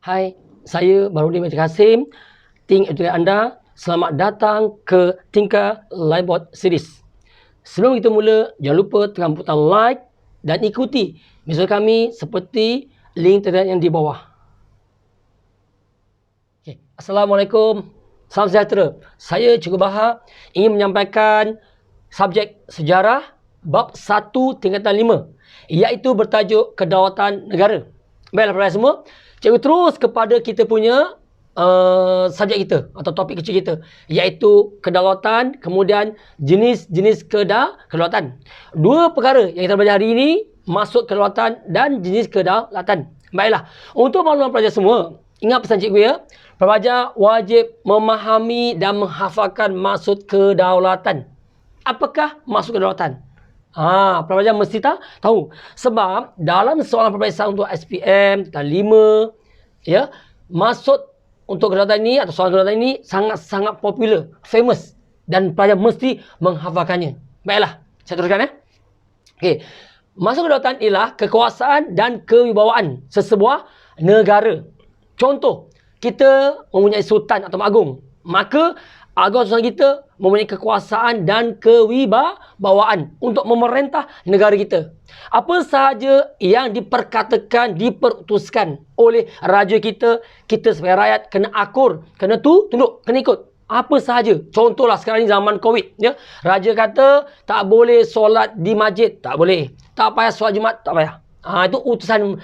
Hai, saya Baharudin Majid Kasim, Ting Editor anda. Selamat datang ke Tinker Livebot Series. Sebelum kita mula, jangan lupa tekan butang like dan ikuti episod kami seperti link terlihat yang di bawah. Okay. Assalamualaikum, salam sejahtera. Saya Cikgu Bahar ingin menyampaikan subjek sejarah bab 1 tingkatan 5, iaitu bertajuk kedaulatan negara. Baiklah pelajar semua, cikgu terus kepada kita punya subjek kita atau topik kecil kita, iaitu kedaulatan, kemudian jenis-jenis kedaulatan. Dua perkara yang kita belajar hari ini, maksud kedaulatan dan jenis kedaulatan. Baiklah, untuk makluman pelajar semua, ingat pesan cikgu ya, pelajar wajib memahami dan menghafalkan maksud kedaulatan. Apakah maksud kedaulatan? Pelajar mesti tahu. Sebab dalam soalan peperiksaan untuk SPM tingkatan 5, ya, maksud untuk kedaulatan ini atau soalan kedaulatan ini sangat-sangat popular, famous, dan pelajar mesti menghafalkannya. Baiklah, saya teruskan ya. Okey. Maksud kedaulatan ialah kekuasaan dan kewibawaan sesebuah negara. Contoh, kita mempunyai sultan atau agung, maka agung sultan kita mempunyai kekuasaan dan kewibawaan untuk memerintah negara kita. Apa sahaja yang diperkatakan, diperutuskan oleh raja kita, kita sebagai rakyat kena akur, kena tunduk, kena ikut. Apa sahaja. Contohlah sekarang ni zaman Covid, ya. Raja kata tak boleh solat di masjid, tak boleh. Tak payah solat Jumaat, tak payah. Itu utusan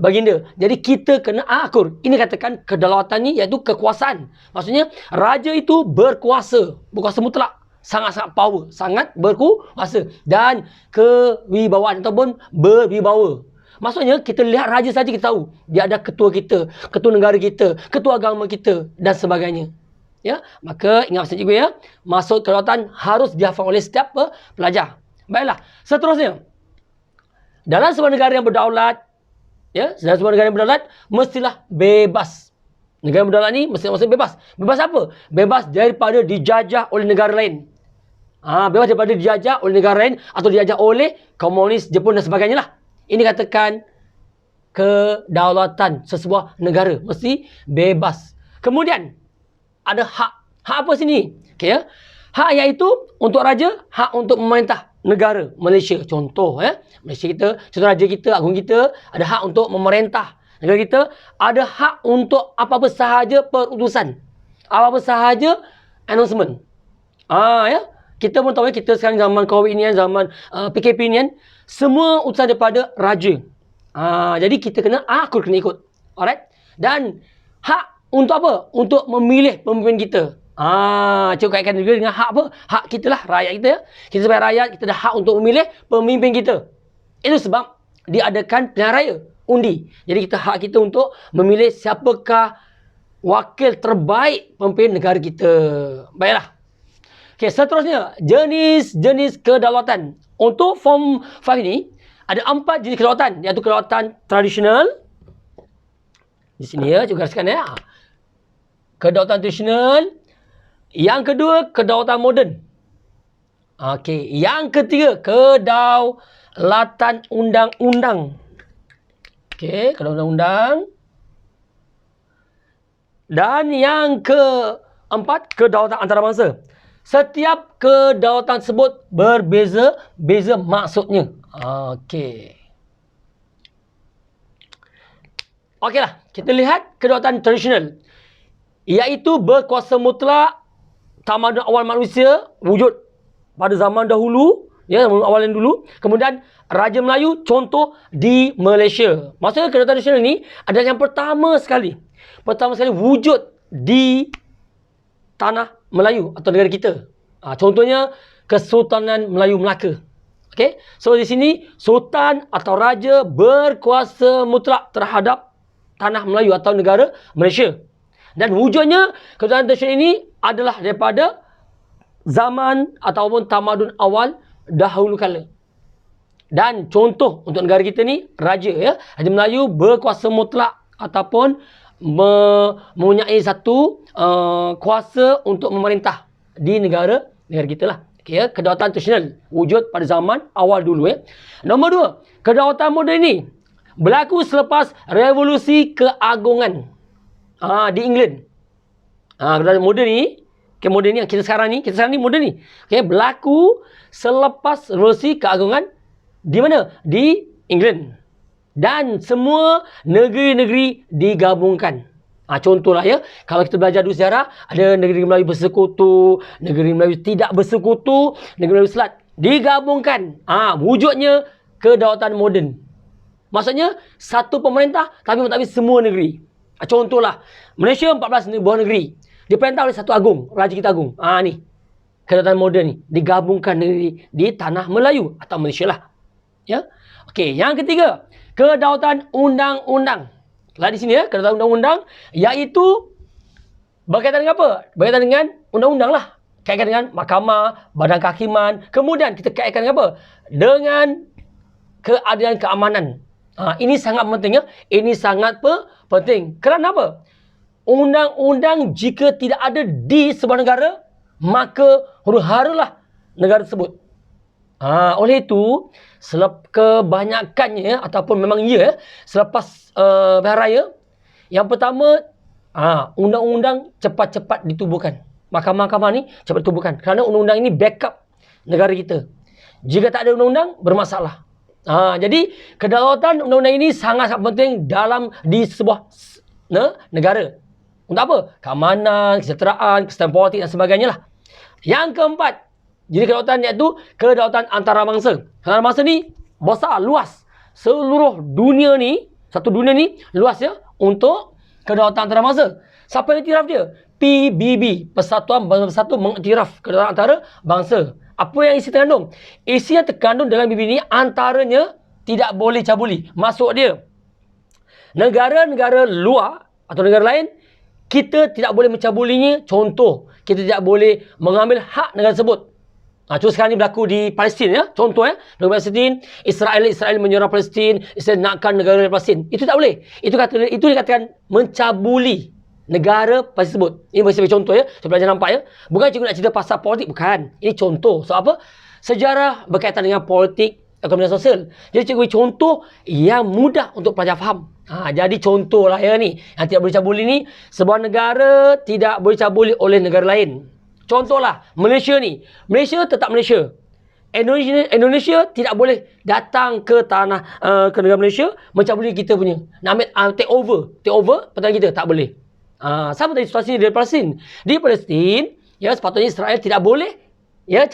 baginda. Jadi kita kena akur. Ini katakan kedaulatan ni iaitu kekuasaan. Maksudnya raja itu berkuasa mutlak. Sangat-sangat power, sangat berkuasa dan kewibawaan ataupun berwibawa. Maksudnya kita lihat raja saja kita tahu dia ada ketua kita, ketua negara kita, ketua agama kita dan sebagainya. Ya, maka ingat pesan cikgu ya, maksud kedaulatan harus dihafal oleh setiap pelajar. Baiklah, seterusnya. Dalam sebuah negara yang berdaulat, ya, dalam sebuah negara yang berdaulat, mestilah bebas. Negara yang berdaulat ni mesti bebas. Bebas apa? Bebas daripada dijajah oleh negara lain. Bebas daripada dijajah oleh negara lain atau dijajah oleh komunis, Jepun dan sebagainya lah. Ini katakan kedaulatan sesebuah negara. Mesti bebas. Kemudian, ada hak. Hak apa sini? Okay, ya? Hak iaitu untuk raja, hak untuk memerintah negara Malaysia. Contoh, ya, Malaysia kita, contoh raja kita, agung kita ada hak untuk memerintah negara kita, ada hak untuk apa-apa sahaja perutusan, apa-apa sahaja announcement. Ya, kita pun tahu ya, kita sekarang zaman Covid ni, zaman PKP ni, semua utusan daripada raja. Jadi kita kena akur, kena ikut. Alright? Dan hak untuk apa? Untuk memilih pemimpin kita. Cikgu kaitkan juga dengan hak apa? Hak kita lah, rakyat kita ya. Kita sebagai rakyat, kita ada hak untuk memilih pemimpin kita. Itu sebab diadakan pilihan raya, undi. Jadi kita hak kita untuk memilih siapakah wakil terbaik pemimpin negara kita. Baiklah. Okey, seterusnya, jenis-jenis kedaulatan. Untuk form 5 ini, ada 4 jenis kedaulatan, iaitu kedaulatan tradisional. Di sini ya, cikgu gariskan ya. Kedaulatan tradisional. Yang kedua, kedaulatan moden. Okey, yang ketiga, kedaulatan undang-undang. Okey, kedaulatan undang. Dan yang keempat, kedaulatan antarabangsa. Setiap kedaulatan tersebut berbeza-beza maksudnya. Okey. Okeylah, kita lihat kedaulatan tradisional, iaitu berkuasa mutlak tamadun awal manusia wujud pada zaman dahulu, ya, awal yang dulu. Kemudian Raja Melayu contoh di Malaysia. Maksudnya kedaulatan tradisional ni adalah yang pertama sekali wujud di tanah Melayu atau negara kita. Contohnya Kesultanan Melayu Melaka. Okey. So di sini sultan atau raja berkuasa mutlak terhadap tanah Melayu atau negara Malaysia. Dan wujudnya kedaulatan tradisional ini adalah daripada zaman ataupun tamadun awal dahulu kala. Dan contoh untuk negara kita ni, raja ya, Raja Melayu berkuasa mutlak ataupun mempunyai satu kuasa untuk memerintah di negara kita lah. Okay, ya, kedaulatan tradisional wujud pada zaman awal dulu ya. Nombor 2, kedaulatan moden ini Berlaku selepas revolusi keagungan di England. Kedaulatan moden ni, moden ni yang kita sekarang ni moden ni. Berlaku selepas revolusi keagungan di mana? Di England. Dan semua negeri-negeri digabungkan. Contohlah ya, kalau kita belajar dulu sejarah, ada negeri Melayu bersekutu, negeri Melayu tidak bersekutu, negeri Melayu Selat digabungkan. Wujudnya kedaulatan moden. Maksudnya satu pemerintah tapi mentadbir semua negeri. Contohlah, Malaysia 14 buah negeri. Diperintah oleh satu agung, Raja kita Agung. Ni. Kedaulatan moden ni digabungkan negeri di tanah Melayu atau Malaysia lah. Ya. Okey, yang ketiga, kedaulatan undang-undang. Lah di sini ya, kedaulatan undang-undang iaitu berkaitan dengan apa? Berkaitan dengan undang-undang lah. Kaitkan dengan mahkamah, badan kehakiman. Kemudian kita kaitkan dengan apa? Dengan keadilan keamanan. Ini sangat penting ya. Ini sangat penting. Kerana apa? Undang-undang jika tidak ada di sebuah negara, maka huru-haralah negara tersebut. Oleh itu, kebanyakannya ataupun memang selepas pilihan raya, yang pertama, undang-undang cepat-cepat ditubuhkan. Mahkamah-mahkamah ni cepat ditubuhkan. Kerana undang-undang ini backup negara kita. Jika tak ada undang-undang, bermasalah. Jadi, kedaulatan undang-undang ini sangat-sangat penting di sebuah negara. Untuk apa? Keamanan, kesejahteraan, kesejahteraan politik dan sebagainya lah. Yang keempat, jadi kedaulatan iaitu kedaulatan antarabangsa. Antarabangsa ni besar, luas. Seluruh dunia ni, satu dunia ni luas ya untuk kedaulatan antarabangsa. Siapa yang iktiraf dia? PBB, Persatuan Bangsa Bersatu mengiktiraf kedaulatan antarabangsa. Apa yang isi terkandung? Isi yang terkandung dalam PBB ni antaranya tidak boleh cabuli. Maksud dia, negara-negara luar atau negara lain, kita tidak boleh mencabulinya. Contoh, kita tidak boleh mengambil hak negara tersebut. Contoh sekarang ni berlaku di Palestin ya. Contoh negara Palestin, Israel menyerang Palestin, Israel nakkan negara Palestin. Itu tak boleh. Itu dikatakan mencabuli negara Palestin tersebut. Ini sebagai contoh ya. Saya belajar nampak ya. Bukan cikgu nak cerita pasal politik, bukan. Ini contoh. Sebab apa? Sejarah berkaitan dengan politik, ekonomi dan sosial. Jadi cikgu beri contoh yang mudah untuk pelajar faham. Jadi contohlah ya ni. Yang tidak boleh cabuli ni, sebuah negara tidak boleh cabuli oleh negara lain. Contohlah, Malaysia ni. Malaysia tetap Malaysia. Indonesia tidak boleh datang ke ke negara Malaysia mencabuli kita punya. Nak ambil take over pertahanan kita, tak boleh. Sama tadi situasi di Palestin. Di Palestin, ya sepatutnya Israel tidak boleh ya